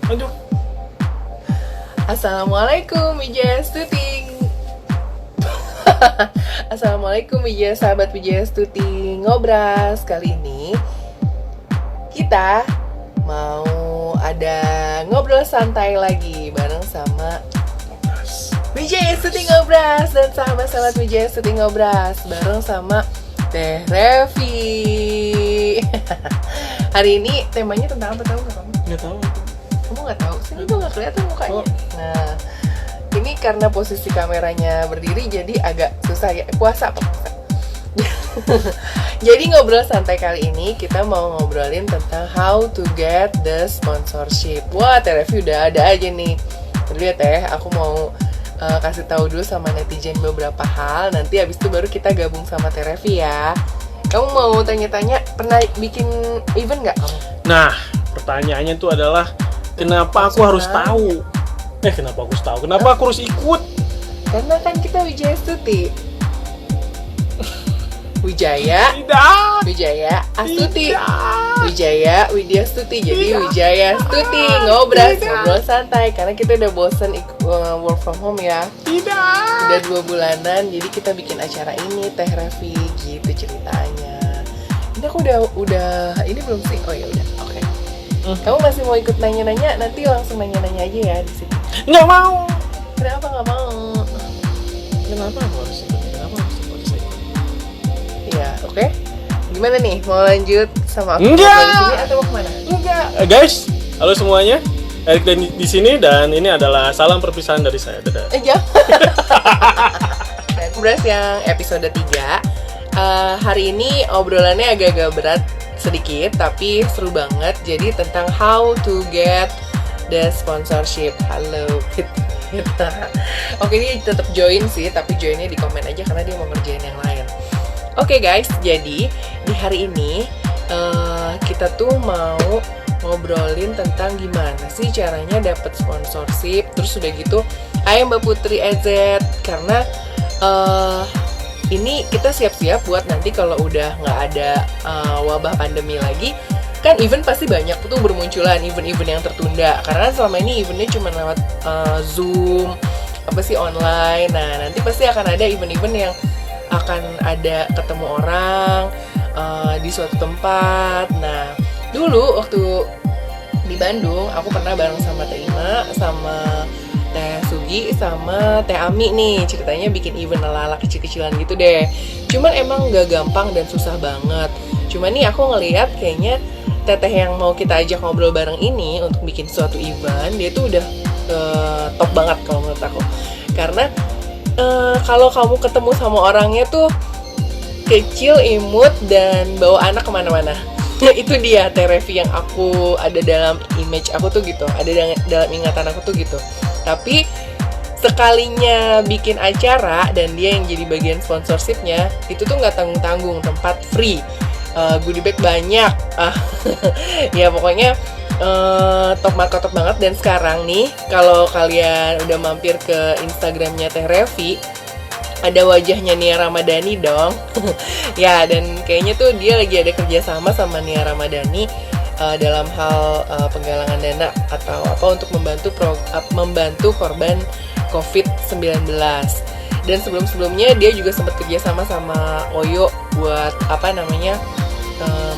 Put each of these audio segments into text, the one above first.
Buruan. Aduh. Assalamualaikum Wijaya Stuti. Assalamualaikum Wijaya sahabat Wijaya Stuti Ngobras. Kali ini kita mau ada ngobrol santai lagi bareng sama Wijaya Stuti Ngobras dan sahabat-sahabat Wijaya Stuti Ngobras bareng sama Teh Revi. Hari ini temanya tentang apa, tahu nggak kamu? Nggak tahu. Kamu nggak tahu? Sini tuh nggak kelihatan mukanya. Nah, ini karena posisi kameranya berdiri jadi agak susah ya. Puasa apa puasa? Jadi ngobrol santai kali ini kita mau ngobrolin tentang how to get the sponsorship. Wah, Teh Revi udah ada aja nih. Dulu ya Teh, aku mau kasih tahu dulu sama netizen beberapa hal. Nanti abis itu baru kita gabung sama Teh Revi ya. Kamu mau tanya-tanya, pernah bikin event nggak kamu? Nah, pertanyaannya itu adalah kenapa aku harus tahu? Kenapa aku harus tahu? Kenapa aku harus ikut? Karena kan kita Wijaya Stuti. Wijaya, Tidak. Wijaya Astuti, Tidak. Wijaya Widya Stuti. Jadi Tidak. Wijaya Stuti ngobrol Tidak. ngobrol santai karena kita udah bosen work from home ya. Tidak. Udah 2 bulanan, jadi kita bikin acara ini Teh Revi gitu ceritanya. Ini aku udah ini belum sih? Oh ya udah, oke. Kamu masih mau ikut nanya-nanya? Nanti langsung nanya-nanya aja ya di sini. Nggak mau. Kenapa nggak mau? Kenapa aku harus ikut? Kenapa harus ikut? Ya, oke. Gimana nih? Mau lanjut sama aku Enggak. dari sini atau mau kemana? Enggak. Guys, halo semuanya. Erik di sini dan ini adalah salam perpisahan dari saya. Dadah. Jangan. Ngobras yang episode 3. Hari ini obrolannya agak-agak berat sedikit tapi seru banget. Jadi tentang how to get the sponsorship. Halo kita. Oke, ini tetap join sih, tapi joinnya di komen aja karena dia mau ngerjain yang lain. Oke guys, jadi di hari ini kita tuh mau ngobrolin tentang gimana sih caranya dapat sponsorship. Terus udah gitu, ayo Mbak Putri EZ, karena ini kita siap-siap buat nanti kalau udah nggak ada wabah pandemi lagi, kan event pasti banyak tuh bermunculan, event-event yang tertunda. Karena selama ini eventnya cuma lewat Zoom, online. Nah, nanti pasti akan ada event-event yang akan ada ketemu orang di suatu tempat. Nah, dulu waktu di Bandung aku pernah bareng sama Teh Ima, sama Teh Sugi, sama Teh Ami nih, ceritanya bikin event ala-ala kecil-kecilan gitu deh. Cuman emang gak gampang dan susah banget. Cuman nih aku ngeliat kayaknya teteh yang mau kita ajak ngobrol bareng ini untuk bikin suatu event, dia tuh udah top banget kalau menurut aku. Karena kalau kamu ketemu sama orangnya tuh kecil, imut, dan bawa anak kemana-mana. Itu dia Teh Revi yang aku ada dalam image aku tuh gitu, ada dalam ingatan aku tuh gitu. Tapi sekalinya bikin acara dan dia yang jadi bagian sponsorshipnya, itu tuh nggak tanggung-tanggung, tempat free, goodie bag banyak. Ya pokoknya top banget. Dan sekarang nih kalau kalian udah mampir ke Instagramnya Teh Revi, ada wajahnya Nia Ramadhani dong. Ya, dan kayaknya tuh dia lagi ada kerjasama sama Nia Ramadhani dalam hal penggalangan dana atau apa untuk membantu korban COVID-19. Dan sebelumnya dia juga sempat kerjasama sama Oyo buat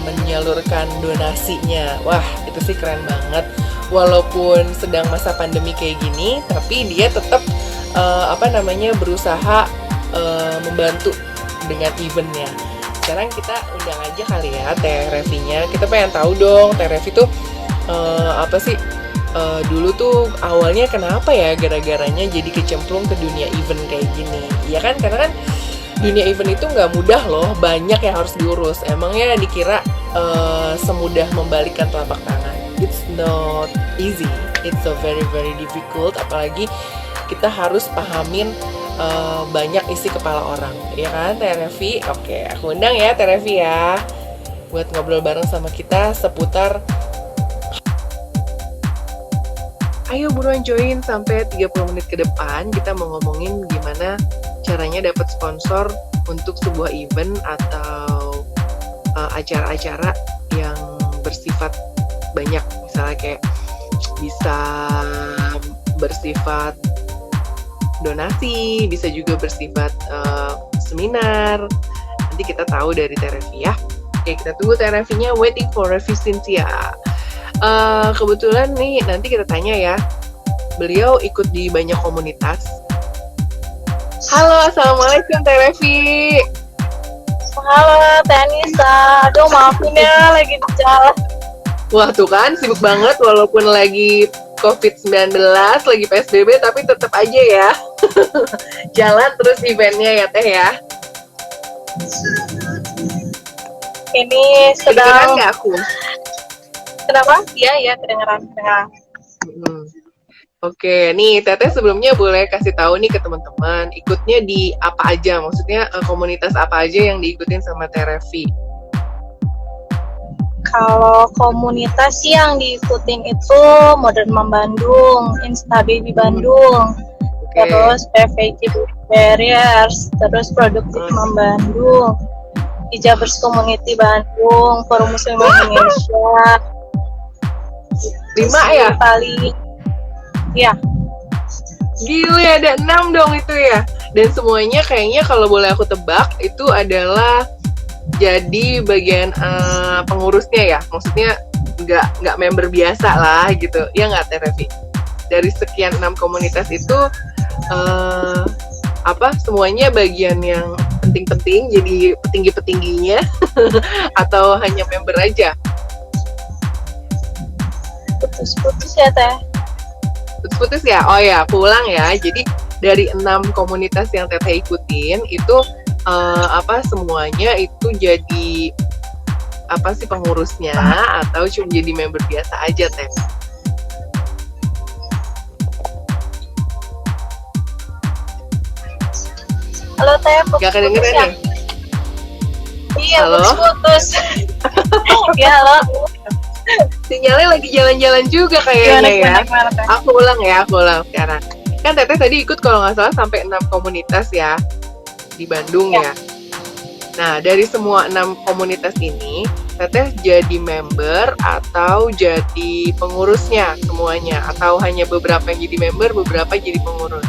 menyalurkan donasinya. Wah, itu sih keren banget. Walaupun sedang masa pandemi kayak gini, tapi dia tetap berusaha membantu dengan eventnya. Sekarang kita undang aja kali ya Teh Revinya. Kita pengen tahu dong Teh Revi tuh dulu tuh awalnya kenapa ya gara-garanya jadi kecemplung ke dunia event kayak gini. Ya kan, karena kan dunia event itu nggak mudah loh, banyak yang harus diurus. Emangnya dikira semudah membalikkan telapak tangan? It's not easy, it's so very very difficult. Apalagi kita harus pahamin banyak isi kepala orang, ya kan Teh Revi? Oke, aku undang ya Teh Revi ya buat ngobrol bareng sama kita seputar. Ayo buruan join sampai 30 menit ke depan. Kita mau ngomongin gimana caranya dapat sponsor untuk sebuah event atau acara-acara yang bersifat banyak. Misalnya kayak bisa bersifat donasi, bisa juga bersifat seminar. Nanti kita tahu dari Terevi ya. Oke, kita tunggu Terevinya. Waiting for Revi Cynthia. Kebetulan nih nanti kita tanya ya. Beliau ikut di banyak komunitas. Halo, assalamualaikum Terevi. Halo Teh Anissa, aduh maafin ya lagi di jalan. Wah tuh kan sibuk banget walaupun lagi COVID-19, lagi PSBB tapi tetap aja ya. Jalan terus eventnya ya Teh ya. Ini Kedengeran sedang. nggak aku? Kenapa? Iya kedengeran. Oke, nih Teteh sebelumnya boleh kasih tahu nih ke teman-teman ikutnya di apa aja, maksudnya komunitas apa aja yang diikutin sama Terevi. Kalau komunitas sih yang diikutin itu Modern Mom Bandung, Insta Baby Bandung, terus PVJ Barriers, terus Produktif Mom Bandung, Hijabers Community Bandung, Forum Muslim Indonesia. 5 ya? Paling. Ya. Gila, ada 6 dong itu ya. Dan semuanya kayaknya kalau boleh aku tebak itu adalah jadi bagian pengurusnya ya. Maksudnya nggak member biasa lah gitu. Ya nggak Terevi? Dari sekian 6 komunitas itu semuanya bagian yang penting-penting jadi petinggi-petingginya atau hanya member aja? Putus-putus ya Teh. Putus ya? Oh ya, aku ulang ya. Jadi dari 6 komunitas yang Teteh ikutin itu semuanya itu jadi pengurusnya atau cuma jadi member biasa aja Teh? Halo Teh, Gak kedengeran ya? nih? Iya, Halo? putus. Iya, halo. Sinyalnya lagi jalan-jalan juga kayaknya ya. Gimana, Teh? Aku ulang sekarang. Kan Teteh tadi ikut kalau nggak salah sampai 6 komunitas ya di Bandung ya. Nah, dari semua 6 komunitas ini, Teteh jadi member atau jadi pengurusnya semuanya? Atau hanya beberapa yang jadi member, beberapa jadi pengurus?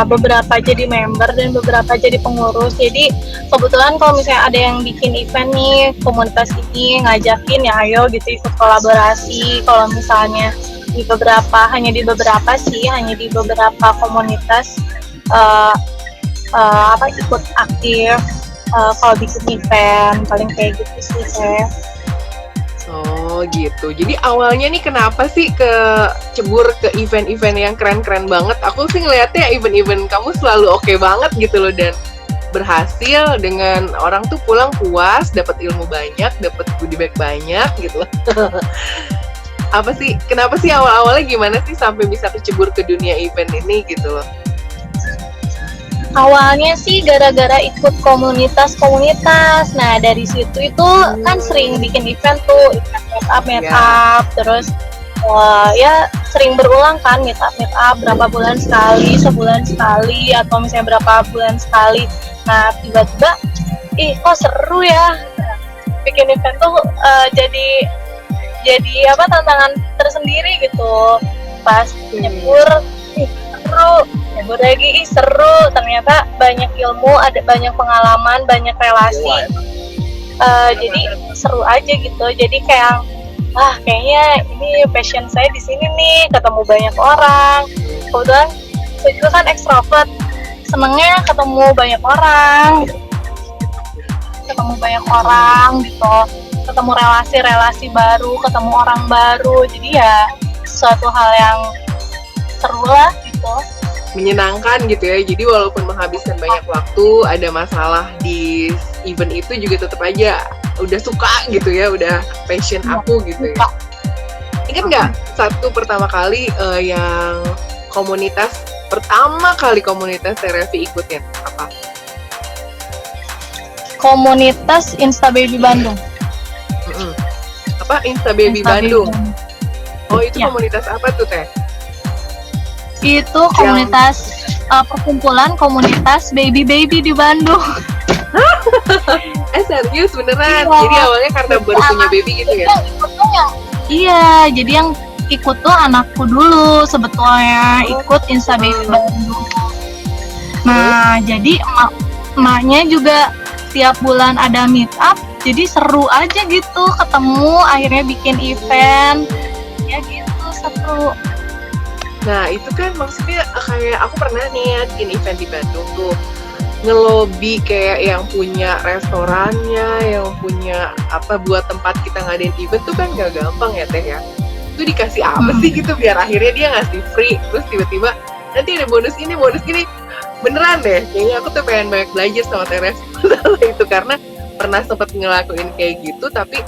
Beberapa jadi member dan beberapa jadi pengurus. Jadi kebetulan kalau misalnya ada yang bikin event nih, komunitas ini ngajakin ya ayo gitu ikut kolaborasi. Kalau misalnya hanya di beberapa komunitas ikut aktif kalau bikin event, paling kayak gitu sih saya. Oh gitu. Jadi awalnya nih kenapa sih kecebur ke event-event yang keren-keren banget? Aku sih ngeliatnya event-event kamu selalu oke banget gitu loh, dan berhasil dengan orang tuh pulang puas, dapat ilmu banyak, dapat goodie bag banyak gitu loh. Kenapa sih awal-awalnya gimana sih sampai bisa kecebur ke dunia event ini gitu loh? Awalnya sih gara-gara ikut komunitas. Nah dari situ itu kan sering bikin event tuh, event meet up, terus ya sering berulang kan meet up berapa bulan sekali, sebulan sekali, atau misalnya berapa bulan sekali. Nah tiba-tiba, kok seru ya bikin event tuh, jadi tantangan tersendiri gitu. Pas nyebur seru, ternyata banyak ilmu, ada banyak pengalaman, banyak relasi, jadi seru aja gitu. Jadi kayak kayaknya ini passion saya di sini nih, ketemu banyak orang. Kebetulan saya juga kan ekstrovert, senengnya ketemu banyak orang gitu, ketemu relasi baru, ketemu orang baru. Jadi ya suatu hal yang seru lah gitu, menyenangkan gitu ya. Jadi walaupun menghabiskan banyak waktu, ada masalah di event itu juga tetap aja udah suka gitu ya, udah passion aku gitu ya. Ingat nggak pertama kali yang pertama kali komunitas Terevi ikutin apa? Komunitas Insta Baby Bandung. Apa Insta Baby Bandung? Oh itu komunitas apa tuh Teh? Itu komunitas perkumpulan komunitas baby di Bandung. Serius beneran? Jadi awalnya karena baru punya baby gitu ya? Iya, jadi yang ikut tuh anakku dulu sebetulnya, ikut Insta Baby Bandung. Nah, jadi emaknya juga tiap bulan ada meet up, jadi seru aja gitu, ketemu, akhirnya bikin event, ya gitu, seru. Nah itu kan maksudnya kayak aku pernah nih bikin event di Bandung tuh, ngelobi kayak yang punya restorannya, yang punya apa buat tempat kita ngadain event tuh kan gak gampang ya Teh ya. Itu dikasih apa sih gitu biar akhirnya dia ngasih free, terus tiba-tiba nanti ada bonus ini, beneran deh. Kayaknya aku tuh pengen banyak belajar sama Teres itu karena pernah sempet ngelakuin kayak gitu tapi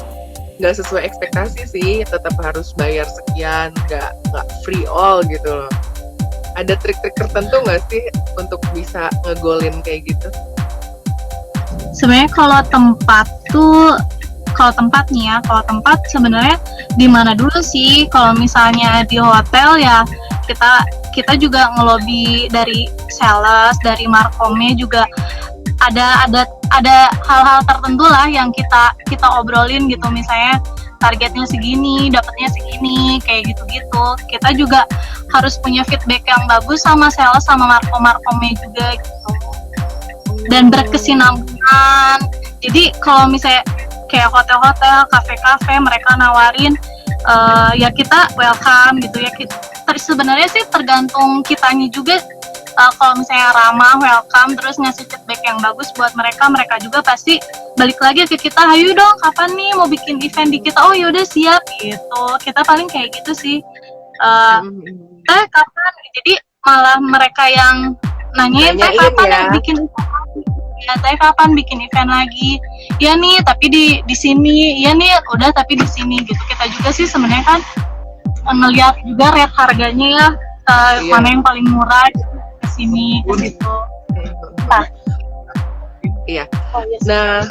nggak sesuai ekspektasi sih, tetap harus bayar sekian, nggak free all gitu loh. Ada trik-trik tertentu nggak sih untuk bisa ngegolin kayak gitu? Sebenarnya kalau tempat nih ya, kalau tempat sebenarnya di mana dulu sih? Kalau misalnya di hotel ya kita juga ngelobi dari sales, dari markomnya juga ada hal-hal tertentu lah yang kita obrolin gitu, misalnya targetnya segini, dapatnya segini, kayak gitu-gitu. Kita juga harus punya feedback yang bagus sama sales sama markomnya juga gitu. Dan berkesinambungan. Jadi kalau misalnya kayak hotel-hotel, kafe-kafe mereka nawarin ya kita welcome gitu ya. Sebenarnya sih tergantung kitanya juga. Kalau misalnya ramah, welcome, terus ngasih feedback yang bagus buat mereka juga pasti balik lagi ke kita, ayo dong kapan nih mau bikin event di kita, oh yaudah siap gitu. Kita paling kayak gitu sih, Teh kapan, jadi malah mereka yang nanyain Teh kapan ya bikin event lagi, ya Teh kapan bikin event lagi, ya nih tapi di sini, ya nih udah tapi di sini gitu. Kita juga sih sebenarnya kan ngeliat juga rate harganya ya, mana yang paling murah sini ke situ. Nah. Iya. Nah,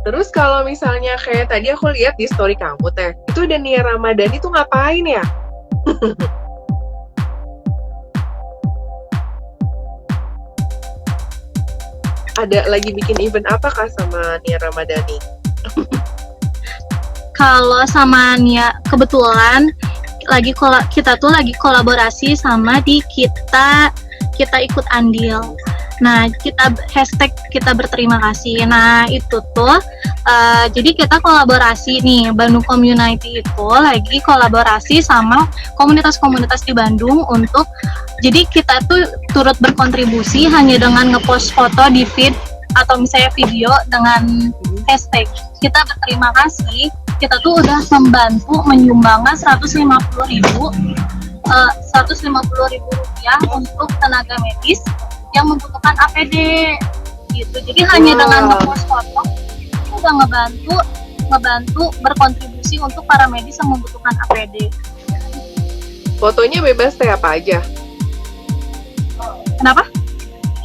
terus kalau misalnya kayak tadi aku lihat di story kamu Teh, itu dan Nia Ramadhani itu ngapain ya? Ada lagi bikin event apa kah sama Nia Ramadhani? Kalau sama Nia kebetulan kita tuh lagi kolaborasi sama di kita ikut andil. Nah, hashtag kita berterima kasih. Nah, itu tuh jadi kita kolaborasi nih, Bandung Community itu lagi kolaborasi sama komunitas-komunitas di Bandung untuk, jadi kita tuh turut berkontribusi hanya dengan ngepost foto di feed atau misalnya video dengan hashtag kita berterima kasih. Kita tuh udah membantu menyumbangkan 150.000 rupiah untuk tenaga medis yang membutuhkan APD gitu. Jadi hanya dengan ngepost foto itu udah ngebantu berkontribusi untuk para medis yang membutuhkan APD. Fotonya bebas Teh apa aja? Kenapa?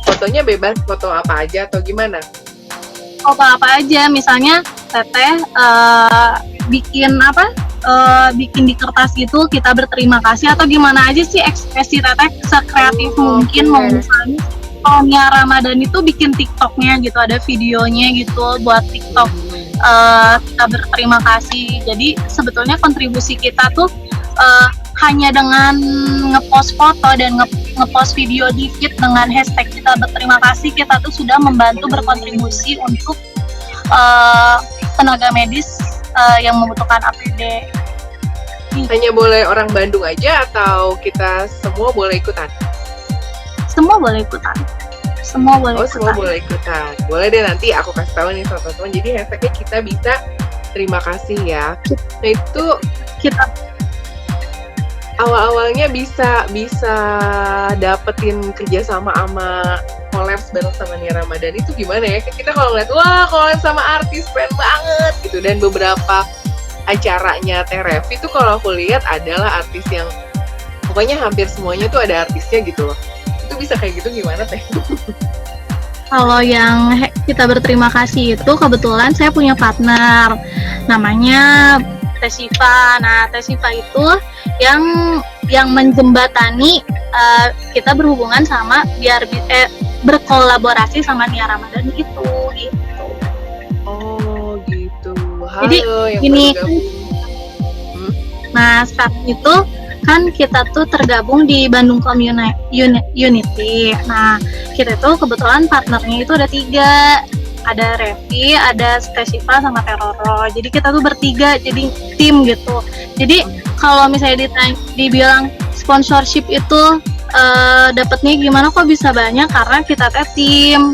Fotonya bebas, foto apa aja atau gimana? Foto apa aja, misalnya Teteh bikin bikin di kertas itu kita berterima kasih atau gimana aja sih, ekspresi Teteh sekreatif mungkin. Mau misalnya kalau Nia Ramadhani itu bikin TikToknya gitu, ada videonya gitu buat TikTok, kita berterima kasih. Jadi sebetulnya kontribusi kita tuh hanya dengan ngepost foto dan ngepost video di feed dengan hashtag kita berterima kasih, kita tuh sudah membantu berkontribusi untuk tenaga medis yang membutuhkan APD. Hanya boleh orang Bandung aja atau kita semua boleh ikutan? Semua boleh ikutan. Semua boleh ikutan. Boleh deh, nanti aku kasih tahu nih sama teman-teman. Jadi hashtagnya kita bisa terima kasih ya. Nah itu kita awal-awalnya bisa dapetin kerjasama sama collabs bareng sama Nia Ramadhani itu gimana ya? Kita kalau ngeliat, wah collab sama artis keren banget gitu, dan beberapa acaranya Teh Revi itu kalau aku lihat adalah artis yang pokoknya hampir semuanya tuh ada artisnya gitu loh. Itu bisa kayak gitu gimana Teh? Kalau yang kita berterima kasih itu kebetulan saya punya partner namanya Teh Siva. Nah, Teh Siva itu yang menjembatani kita berhubungan sama biar berkolaborasi sama Nia Ramadhani gitu. Oh gitu. Halo, jadi yang ini Nah sekarang itu kan kita tuh tergabung di Bandung Unity. Nah kita tuh kebetulan partnernya itu ada 3, ada Revi, ada Stesiva sama Teroro. Jadi kita tuh bertiga jadi tim gitu. Jadi kalau misalnya dibilang sponsorship itu dapatnya gimana, kok bisa banyak, karena kita teh tim.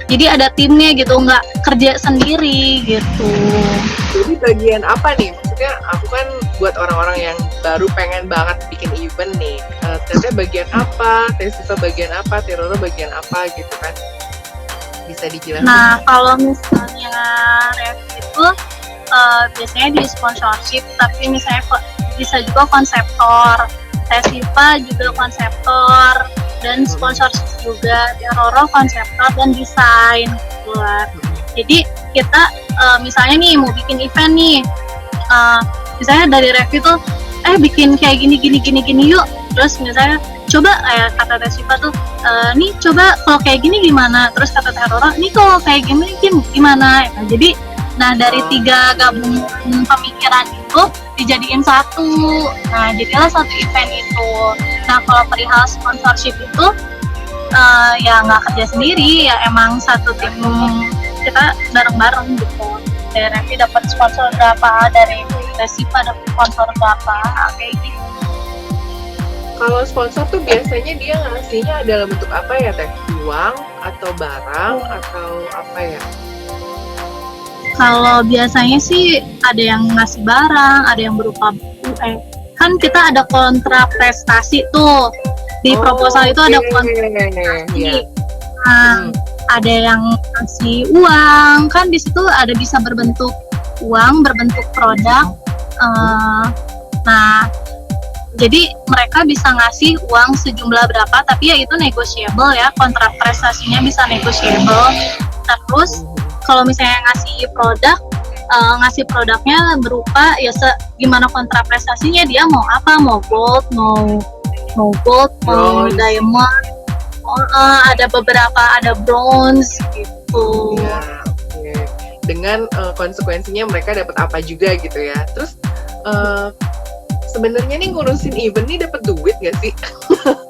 Jadi ada timnya gitu, nggak kerja sendiri gitu. Jadi bagian apa nih? Maksudnya aku kan buat orang-orang yang baru pengen banget bikin event nih. Ternyata bagian apa? Tesiva bagian apa? Teroro bagian apa gitu kan? Bisa dijelaskan? Nah kalau misalnya Rev itu biasanya di sponsorship, tapi misalnya bisa juga konseptor. Tesiva juga konseptor dan sponsorship juga. Teroro konseptor dan desain gitu. Jadi kita misalnya nih mau bikin event nih, misalnya dari Rev itu bikin kayak gini yuk. Terus misalnya coba kata Tesiva tuh nih coba kalau kayak gini gimana, terus kata Teroro nih kalau kayak gini gimana. Nah dari 3 gabungan pemikiran itu dijadiin satu. Nah jadilah satu event itu. Nah kalau perihal sponsorship itu ya nggak kerja sendiri, ya emang satu tim kita bareng-bareng gitu. Dari Revi dapat sponsor berapa, dari Tesiva dapat sponsor berapa, kayak gitu. Kalau sponsor tuh biasanya dia ngasihnya dalam bentuk apa ya Teh? Uang atau barang atau apa ya? Kalau biasanya sih ada yang ngasih barang, ada yang berupa kan kita ada kontrak prestasi tuh. Di proposal itu ada kontrak prestasi. Yeah. Nah, ada yang ngasih uang, kan di situ ada bisa berbentuk uang, berbentuk produk. Nah, jadi mereka bisa ngasih uang sejumlah berapa, tapi ya itu negotiable ya, kontrak prestasinya bisa negotiable. Terus kalau misalnya ngasih produk, ngasih produknya berupa ya gimana kontrak prestasinya, dia mau apa, mau gold, mau diamond, ada beberapa, ada bronze gitu. Ya, okay. Dengan konsekuensinya mereka dapat apa juga gitu ya. Terus sebenarnya nih ngurusin event nih dapat duit nggak sih?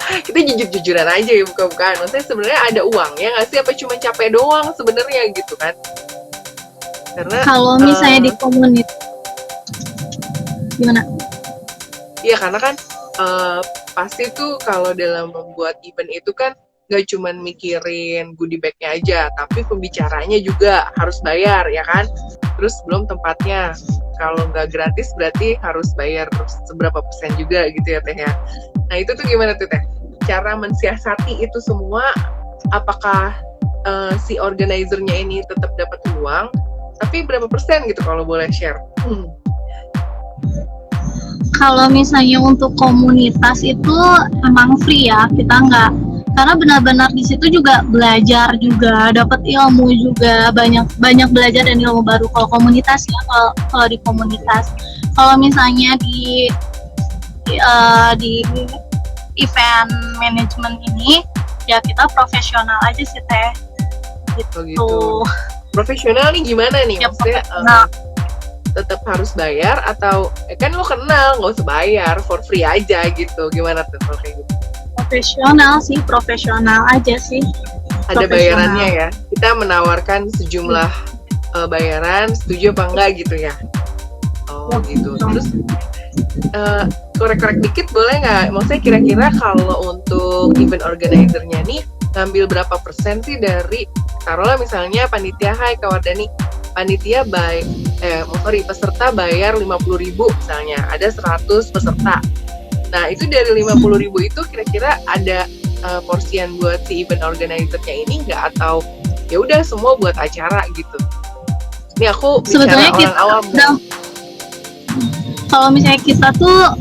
Kita jujur-jujuran aja ya, bukan. Maksudnya sebenarnya ada uangnya nggak sih? Apa cuma capek doang sebenarnya gitu kan? Karena kalau misalnya di komunitas gimana? Iya karena kan pasti tuh kalau dalam membuat event itu kan nggak cuma mikirin goodie bag-nya aja, tapi pembicaranya juga harus bayar ya kan? Terus belum tempatnya. Kalau nggak gratis berarti harus bayar seberapa persen juga gitu ya Teh ya. Nah itu tuh gimana tuh Teh? Cara mensiasati itu semua, apakah si organizer-nya ini tetap dapat uang, tapi berapa persen gitu kalau boleh share? Kalau misalnya untuk komunitas itu emang free ya, kita nggak, karena benar-benar di situ juga belajar juga, dapat ilmu juga, banyak belajar dan ilmu baru kalau komunitas ya. Kalau di komunitas, kalau misalnya di event management ini ya kita profesional aja sih Teh gitu. Oh gitu. Profesional nih gimana nih? Ya, maksudnya tetap harus bayar atau kan lo kenal nggak usah bayar, for free aja gitu, gimana tuh kalau kayak gitu? Profesional aja sih. Ada bayarannya ya, kita menawarkan sejumlah bayaran, setuju apa enggak gitu ya? Oh gitu. Terus korek-korek dikit boleh nggak? Maksudnya kira-kira kalau untuk event organizer-nya nih ngambil berapa persen sih dari, taruhlah misalnya panitia, hai Kak Wardani, panitia peserta bayar 50.000 misalnya, ada 100 peserta. Nah itu dari 50.000 itu kira-kira ada porsian buat si event organizer-nya ini nggak, atau ya udah semua buat acara gitu? Ini aku bicara orang awam. Kalau misalnya kita tuh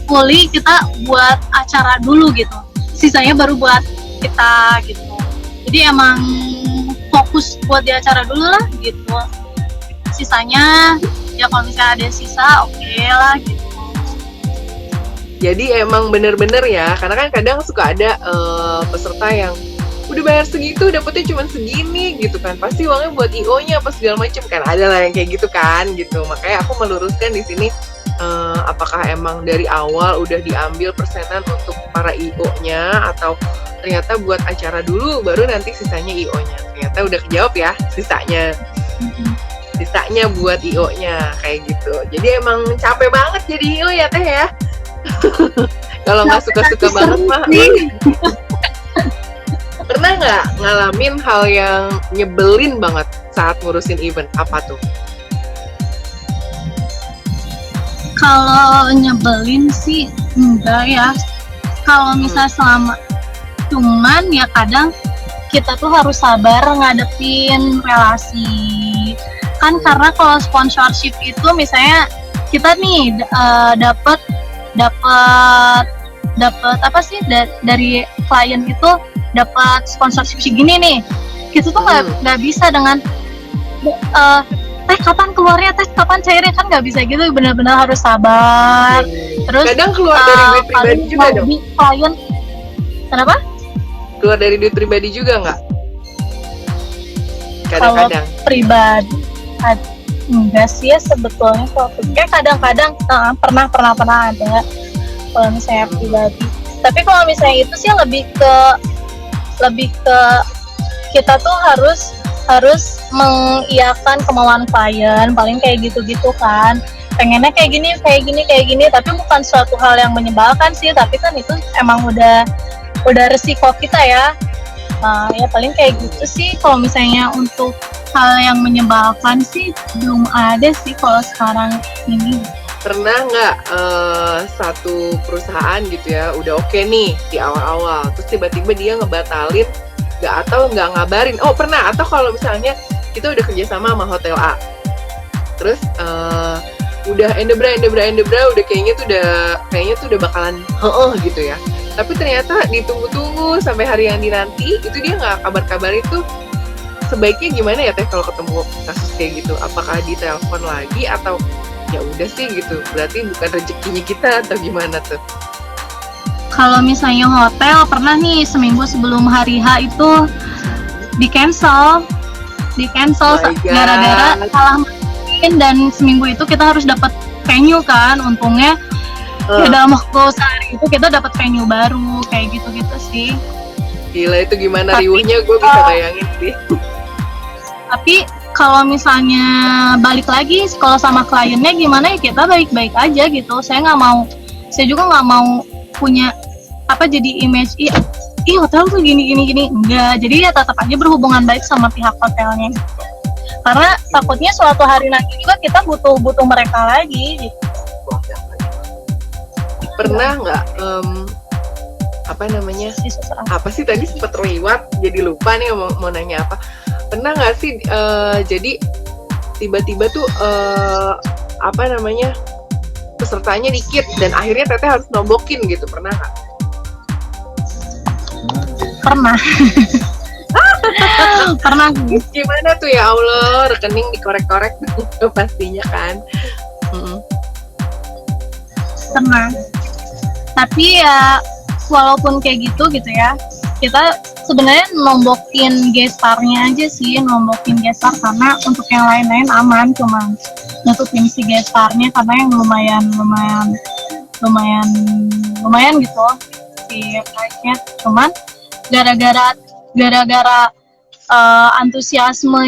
fully kita buat acara dulu gitu, sisanya baru buat kita gitu. Jadi emang fokus buat di acara dulu lah gitu. Sisanya ya kalau misalnya ada sisa oke lah gitu. Jadi emang bener-bener ya, karena kan kadang suka ada peserta yang udah bayar segitu dapetnya cuma segini gitu kan, pasti uangnya buat IO-nya apa segala macem kan, ada lah yang kayak gitu kan gitu. Makanya aku meluruskan di sini apakah emang dari awal udah diambil persenan untuk para IO-nya atau ternyata buat acara dulu baru nanti sisanya IO-nya. Ternyata udah kejawab ya sisanya buat IO-nya kayak gitu. Jadi emang capek banget jadi IO ya Teh ya. Kalau nggak suka-suka banget mah. Pernah nggak ngalamin hal yang nyebelin banget saat ngurusin event? Apa tuh? Kalau nyebelin sih enggak ya. Kalau misalnya selama cuman ya kadang kita tuh harus sabar ngadepin relasi. Kan karena kalau sponsorship itu misalnya kita nih dapat apa sih dari klien itu dapat sponsorship segini nih. Kita tuh nggak bisa dengan teh kapan keluarnya, teh kapan cairnya, kan nggak bisa gitu, benar-benar harus sabar. Terus kadang keluar dari duit pribadi juga dong. Klien kenapa? Keluar dari duit pribadi juga nggak? Kadang-kadang. Kalau pribadi enggak sih ya sebetulnya. Kalau kayak kadang-kadang pernah ada kalau misalnya pribadi. Tapi kalau misalnya itu sih lebih ke kita tuh harus mengiyakan kemauan klien, paling kayak gitu-gitu kan. Pengennya kayak gini, tapi bukan suatu hal yang menyebalkan sih, tapi kan itu emang udah resiko kita ya. Ya paling kayak gitu sih. Kalau misalnya untuk hal yang menyebalkan sih belum ada sih kalau sekarang ini. Pernah nggak satu perusahaan gitu ya udah oke nih di awal-awal, terus tiba-tiba dia ngebatalin nggak ngabarin? Oh pernah. Atau kalau misalnya kita udah kerjasama sama hotel A, terus udah endebra udah kayaknya tuh udah bakalan gitu ya, tapi ternyata ditunggu-tunggu sampai hari yang dinanti itu dia nggak kabar-kabarin tuh. Sebaiknya gimana ya Teh kalau ketemu kasus kayak gitu? Apakah ditelepon lagi atau ya udah sih gitu, berarti bukan rezekinya kita atau gimana tuh? Kalau misalnya hotel pernah nih seminggu sebelum hari H itu di cancel gara-gara salah main, dan seminggu itu kita harus dapat venue kan. Untungnya ya dalam waktu sehari itu kita dapat venue baru kayak gitu-gitu sih. Gila, itu gimana riuhnya, gue bisa bayangin sih. Tapi kalau misalnya balik lagi kalau sama kliennya gimana ya, kita baik-baik aja gitu. Saya juga nggak mau punya jadi image hotel tuh gini enggak. Jadi ya tetap aja berhubungan baik sama pihak hotelnya gitu. Karena takutnya suatu hari nanti juga kita butuh mereka lagi gitu. Pernah nggak apa sih tadi sempat terliwat jadi lupa nih mau nanya apa. Pernah nggak sih jadi tiba-tiba tuh pesertanya dikit dan akhirnya Teteh harus nombokin gitu, pernah nggak? Pernah. Pernah. Gimana tuh ya Allah, rekening dikorek-korek pastinya kan. Pernah. Tapi ya walaupun kayak gitu ya, kita sebenarnya nombokin gestarnya aja sih, nombokin gestar karena untuk yang lain-lain aman, cuman nutupin si gestarnya karena yang lumayan gitu si price-nya. Cuman gara-gara antusiasme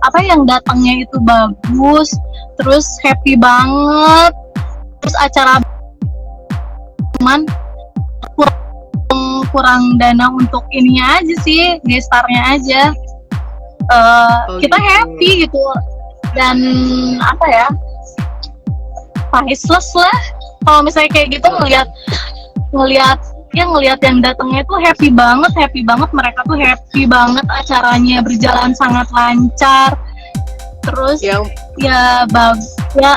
apa yang datangnya itu bagus, terus happy banget, terus acara cuman kurang dana untuk ininya aja sih, gestarnya aja. Kita gitu. Happy gitu dan priceless lah kalau misalnya kayak gitu, ngelihat yang datangnya tuh happy banget, mereka tuh happy banget, acaranya berjalan sangat lancar, terus ya bagus ya,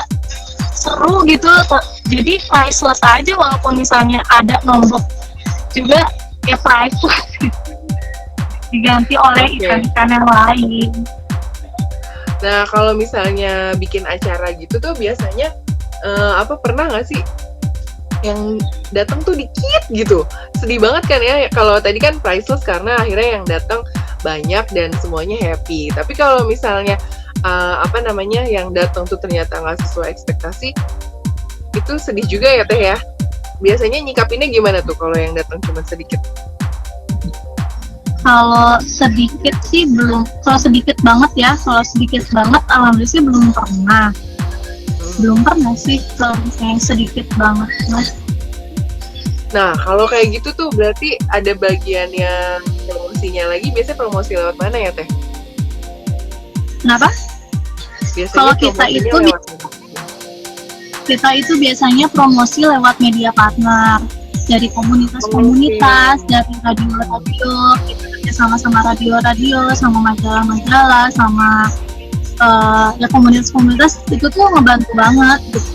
seru gitu. Jadi priceless aja walaupun misalnya ada nombok juga ya priceless diganti oleh ikan-ikan yang lain. Nah kalau misalnya bikin acara gitu tuh biasanya pernah nggak sih yang datang tuh dikit gitu? Sedih banget kan ya. Kalau tadi kan priceless karena akhirnya yang datang banyak dan semuanya happy. Tapi kalau misalnya apa namanya yang datang tuh ternyata nggak sesuai ekspektasi, itu sedih juga ya Teh ya. Biasanya nyikapinnya gimana tuh kalau yang datang cuma sedikit? Kalau sedikit sih belum, kalau sedikit banget ya, kalau sedikit banget alhamdulillah sih belum pernah sih kalau misalnya sedikit banget. Nah, kalau kayak gitu tuh berarti ada bagian yang promosinya lagi. Biasanya promosi lewat mana ya Teh? Kenapa? Biasanya Kalau kita promosinya itu lewat mana? Kita itu biasanya promosi lewat media partner dari komunitas-komunitas, dari radio-radio, kita kerja sama radio-radio, sama majalah-majalah, sama ya komunitas-komunitas itu tuh ngebantu banget gitu.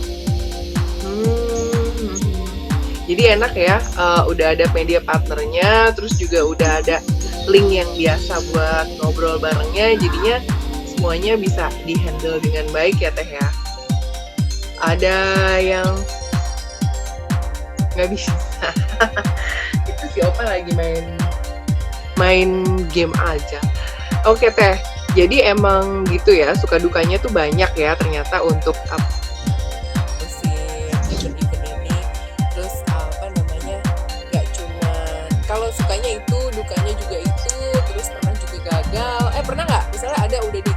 Jadi enak ya, udah ada media partnernya, terus juga udah ada link yang biasa buat ngobrol barengnya, jadinya semuanya bisa dihandle dengan baik ya Teh ya. Ada yang nggak bisa. Itu si Opa lagi main game aja. Oke Teh, jadi emang gitu ya, suka dukanya tuh banyak ya ternyata untuk si event-event ini. Terus apa namanya, nggak cuma kalau sukanya itu, dukanya juga itu. Terus pernah juga gagal. Pernah nggak? Misalnya ada udah di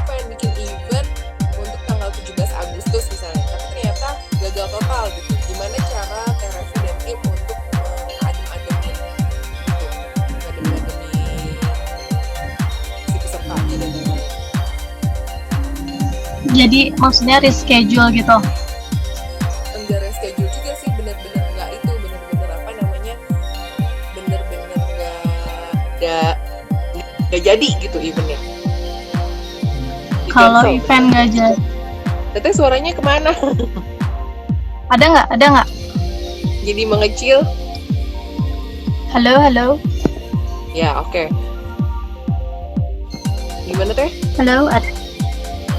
pengen bikin event untuk tanggal 17 Agustus misalnya, tapi ternyata gagal total gitu. Gimana cara TRFI dan tim untuk adem-ademin gitu, adem-ademin si pesertanya dan lain-lain. Jadi maksudnya reschedule gitu. Enggak reschedule juga sih, bener-bener nggak itu, bener-bener apa namanya, bener-bener nggak jadi gitu eventnya. Kalau event nggak jadi, Teteh suaranya kemana? ada nggak? Jadi mengecil. Halo. Ya oke. Gimana Teh? Halo, ada.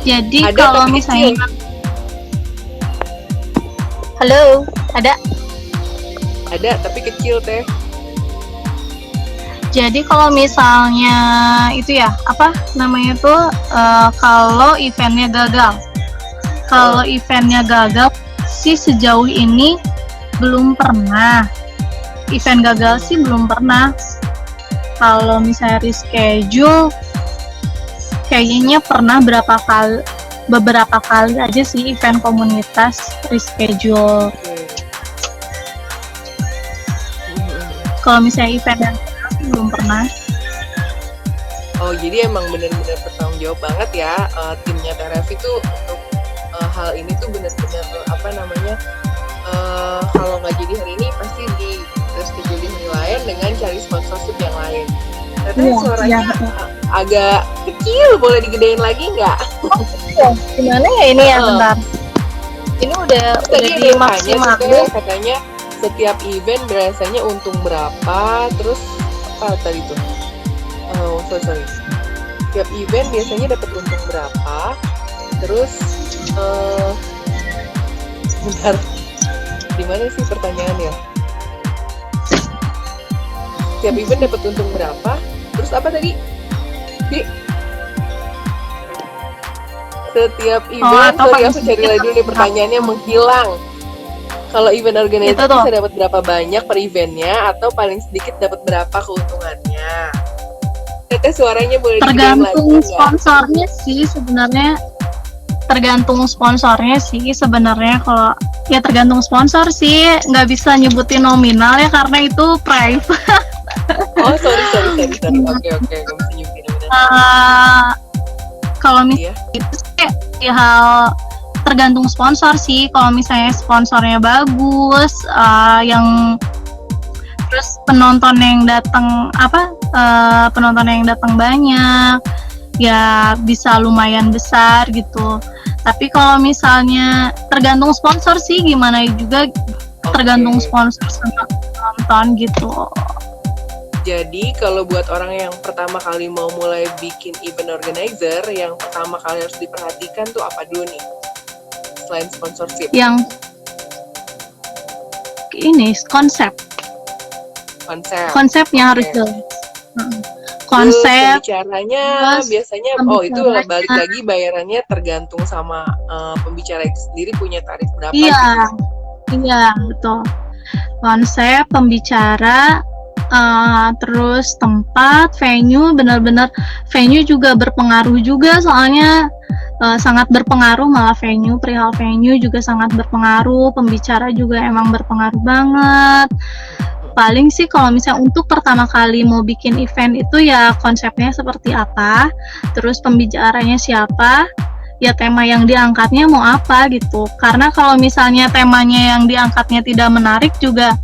Jadi Ada, kalau tapi misalnya kecil. halo, ada. Ada tapi kecil Teh. Jadi kalau misalnya itu ya, apa namanya tuh, kalau eventnya gagal. Kalau eventnya gagal sih sejauh ini belum pernah. Event gagal sih belum pernah. Kalau misalnya reschedule, kayaknya pernah beberapa kali aja sih event komunitas reschedule. Kalau misalnya event yang belum pernah. Oh jadi emang benar-benar bertanggung jawab banget ya, timnya TRF itu untuk hal ini tuh benar-benar apa namanya, kalau nggak jadi hari ini pasti di reschedule di hari lain dengan cari sponsorship yang lain. Tapi suaranya agak kecil, boleh digedein lagi nggak? Gimana ya ini ya, bentar. Ini udah di maksimalin. Katanya setiap event biasanya untung berapa, terus apa tadi tuh? Sorry. Setiap event biasanya dapat untung berapa, terus bentar, di mana sih pertanyaannya? Setiap event dapat untung berapa, terus apa tadi? Setiap event, sorry aku cari lagi dulu nih pertanyaannya menghilang. Kalau event organizer bisa dapat berapa banyak per eventnya, atau paling sedikit dapat berapa keuntungannya? Teteh suaranya boleh tergantung sponsornya sih sebenarnya. Kalau ya tergantung sponsor sih, nggak bisa nyebutin nominal ya karena itu private. Oh sorry. Oke, nggak bisa nyebutin nominal. Kalau misalnya itu sih ya hal tergantung sponsor sih. Kalau misalnya sponsornya bagus, yang terus penonton yang datang banyak, ya bisa lumayan besar gitu. Tapi kalau misalnya tergantung sponsor sih, gimana juga tergantung sponsor sama penonton gitu. Jadi kalau buat orang yang pertama kali mau mulai bikin event organizer, yang pertama kali harus diperhatikan tuh apa dulu nih? Selain sponsorship. Yang ini konsepnya harus jelas. konsep, pembicaranya terus biasanya itu pembicaranya. balik lagi bayarannya tergantung sama pembicara itu sendiri punya tarif berapa Iya, gitu. iya betul. Konsep, pembicara, terus tempat, venue, benar-benar venue juga berpengaruh juga, soalnya sangat berpengaruh, malah perihal venue juga sangat berpengaruh, pembicara juga emang berpengaruh banget. Paling sih kalau misalnya untuk pertama kali mau bikin event itu ya konsepnya seperti apa, terus pembicaranya siapa, ya tema yang diangkatnya mau apa gitu. Karena kalau misalnya temanya yang diangkatnya tidak menarik juga,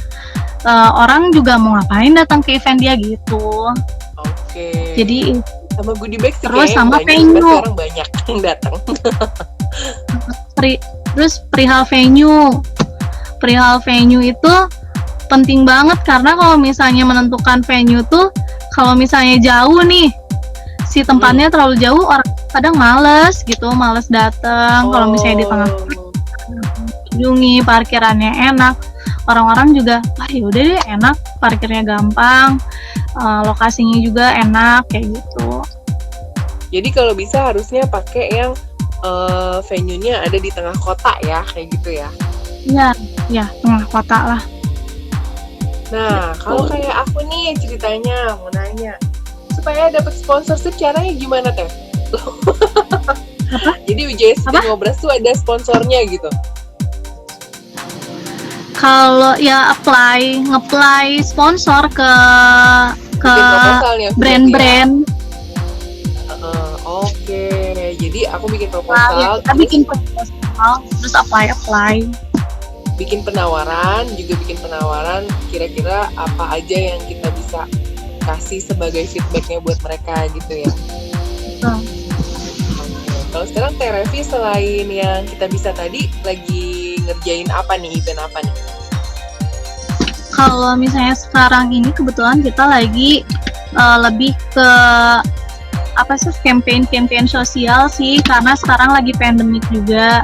orang juga mau ngapain datang ke event dia gitu. Oke. Jadi sama goodie bag sih terus kayaknya sama banyak, venue. sekarang banyak yang datang. Terus perihal venue itu penting banget, karena kalau misalnya menentukan venue tuh, kalau misalnya jauh nih, si tempatnya terlalu jauh, orang kadang males datang. Kalau misalnya di tengah kunjungi, parkirannya enak, orang-orang juga yaudah deh, enak, parkirnya gampang, lokasinya juga enak kayak gitu. Jadi kalau bisa harusnya pakai yang venue-nya ada di tengah kota ya, kayak gitu ya. Iya, tengah kota lah. Nah, kalau kayak aku nih ceritanya mau nanya, supaya dapat sponsorship caranya gimana Teh? Jadi Wijaya City Ngobras tuh ada sponsornya gitu. Kalau ya nge-apply sponsor ke brand-brand. Oke, jadi aku bikin proposal. Kita bikin proposal, terus apply. Bikin penawaran, kira-kira apa aja yang kita bisa kasih sebagai feedbacknya buat mereka gitu ya. Kalau sekarang Teh Revi selain yang kita bisa tadi, lagi ngerjain apa nih, event apa nih? Kalau misalnya sekarang ini kebetulan kita lagi lebih ke campaign sosial sih, karena sekarang lagi pandemik juga.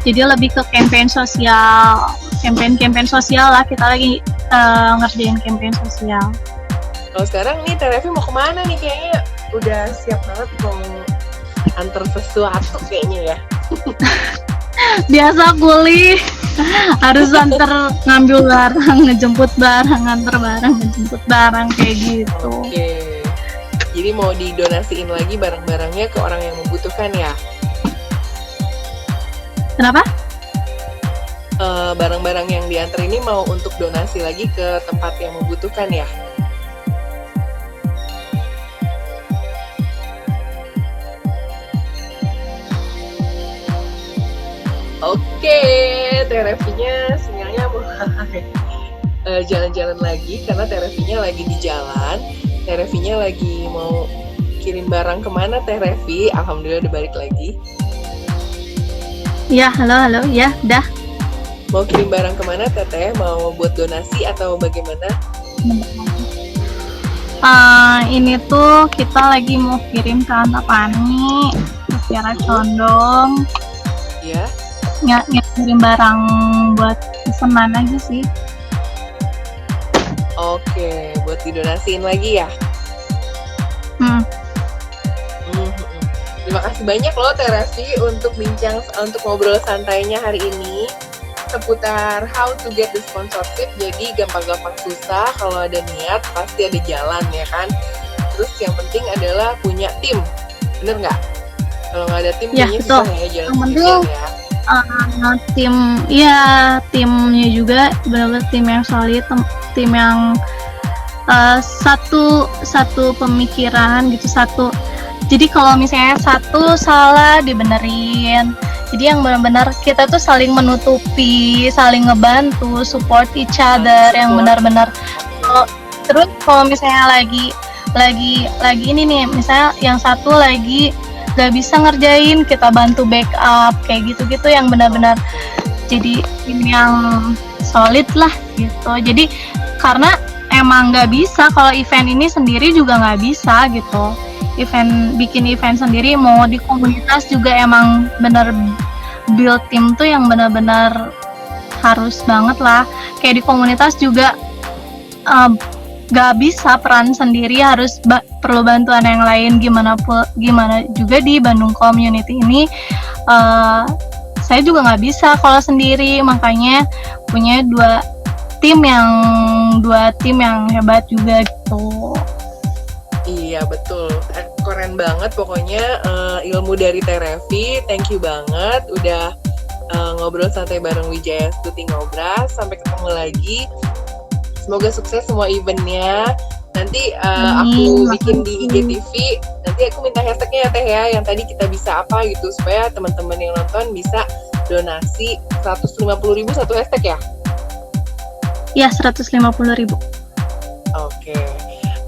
Jadi lebih ke campaign sosial lah, kita lagi ngerjain campaign sosial. Kalau sekarang nih Teh Revi mau kemana nih, kayaknya udah siap banget mau antar sesuatu kayaknya ya. Biasa kuliah harus antar, ngambil barang, ngejemput barang, antar barang, ngejemput barang kayak gitu. Oke. Jadi mau didonasiin lagi barang-barangnya ke orang yang membutuhkan ya? Kenapa? Barang-barang yang diantar ini mau untuk donasi lagi ke tempat yang membutuhkan ya? Oke, Teh Revinya sinyalnya mulai jalan-jalan lagi, karena Teh Revinya lagi di jalan. Teh Revinya lagi mau kirim barang kemana Teh Revi? Alhamdulillah udah balik lagi. Ya, halo, ya, dah. Mau kirim barang kemana Teteh? Mau buat donasi atau bagaimana? Ini tuh kita lagi mau kirim ke Antapani, ke Kiara Condong. Iya. Ngirim barang buat pesanan aja sih. Oke, buat didonasiin lagi ya? Terima kasih banyak loh Teh Revi untuk ngobrol santainya hari ini seputar how to get the sponsorship. Jadi gampang-gampang susah, kalau ada niat pasti ada jalan ya kan. Terus yang penting adalah punya tim, bener nggak? Kalau nggak ada tim kayaknya susah ya jalan sendirian ya. Timnya juga benar-benar tim yang solid, tim yang satu pemikiran gitu, jadi kalau misalnya satu salah dibenerin, jadi yang benar-benar kita tuh saling menutupi, saling ngebantu, support each other, yang benar-benar. Terus kalau misalnya lagi ini nih, misalnya yang satu lagi gak bisa ngerjain, kita bantu backup kayak gitu-gitu, yang benar-benar jadi tim yang solid lah gitu. Jadi karena emang nggak bisa, kalau event ini sendiri juga nggak bisa gitu. Bikin event sendiri, mau di komunitas juga emang bener build tim tuh yang benar-benar harus banget lah. Kayak di komunitas juga gak bisa peran sendiri, harus perlu bantuan yang lain. Gimana juga di Bandung Community ini saya juga nggak bisa kalau sendiri, makanya punya dua tim yang hebat juga gitu. Iya betul, keren banget pokoknya ilmu dari Terevi. Thank you banget udah ngobrol santai bareng Wijaya Stuti Ngobras. Sampai ketemu lagi. Semoga sukses semua eventnya. Nanti aku bikin di IGTV. Nanti aku minta hashtagnya ya Teh ya, yang tadi kita bisa apa gitu, supaya teman-teman yang nonton bisa donasi 150.000 satu hashtag ya. Ya, 150.000. Oke.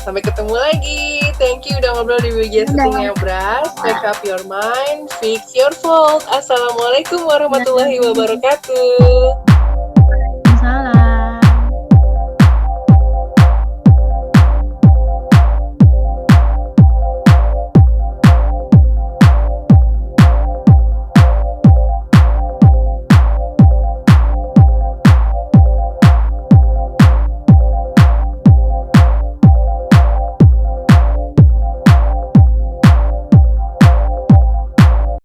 Sampai ketemu lagi. Thank you udah ngobrol di Wijaya Stuti Ngobras. Check up your mind, fix your fault. Assalamualaikum warahmatullahi wabarakatuh.